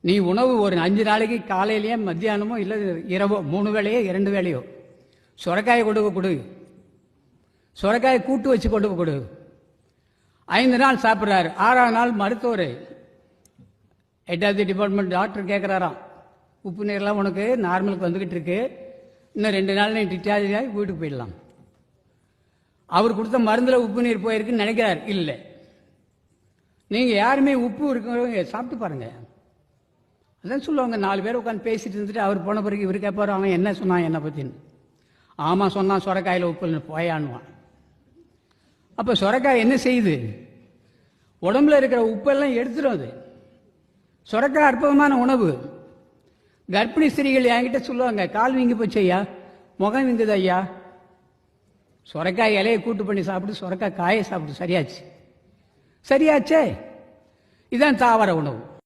நீ உணவு ஒரு 5 நாளைக்கு காலையிலேயே மத்தியானமோ இல்லை இரவோ 3 வேளையோ 2 வேளையோ சுரைக்காயை கொடு. சுரைக்காயை கூட்டு வச்சு கொடு. 5 நாள் சாப்பிட்றாரு. 6ஆம் நாள் மருத்துவர் head of the department doctor கேட்குறாராம், உப்பு நீர்லாம் உனக்கு நார்மலுக்கு வந்துக்கிட்டு இருக்கு, இன்னும் 2 நாள் நீ டிஸ்சார்ஜ் வீட்டுக்கு போயிடலாம். அவர் கொடுத்த மருந்தில் உப்பு நீர் போயிருக்குன்னு நினைக்கிறார். இல்லை, நீங்கள் யாருமே உப்பு இருக்கிறவங்க சாப்பிட்டு பாருங்க. அதான் சொல்லுவாங்க, 4 பேர் உட்காந்து பேசிட்டு இருந்துட்டு அவர் போன பிறகு இவர் கேட்பார், அவன் என்ன சொன்னான் என்னை பற்றின்னு. ஆமாம் சொன்னான், சுரைக்காயில் உப்பு போயான்னுவான். அப்போ சுரைக்காய் என்ன செய்யுது? உடம்புல இருக்கிற உப்பெல்லாம் எடுத்துடும். அது சுரைக்காய் அற்புதமான உணவு. கர்ப்பிணி ஸ்திரீகள் என்கிட்ட சொல்லுவாங்க, கால் வீங்கி போச்சு ஐயா, முகம் வீங்குது ஐயா, சுரைக்காய் இலையை கூட்டு பண்ணி சாப்பிட்டு சுரைக்காய் காயை சாப்பிட்டு சரியாச்சே. இதான் தாவர உணவு.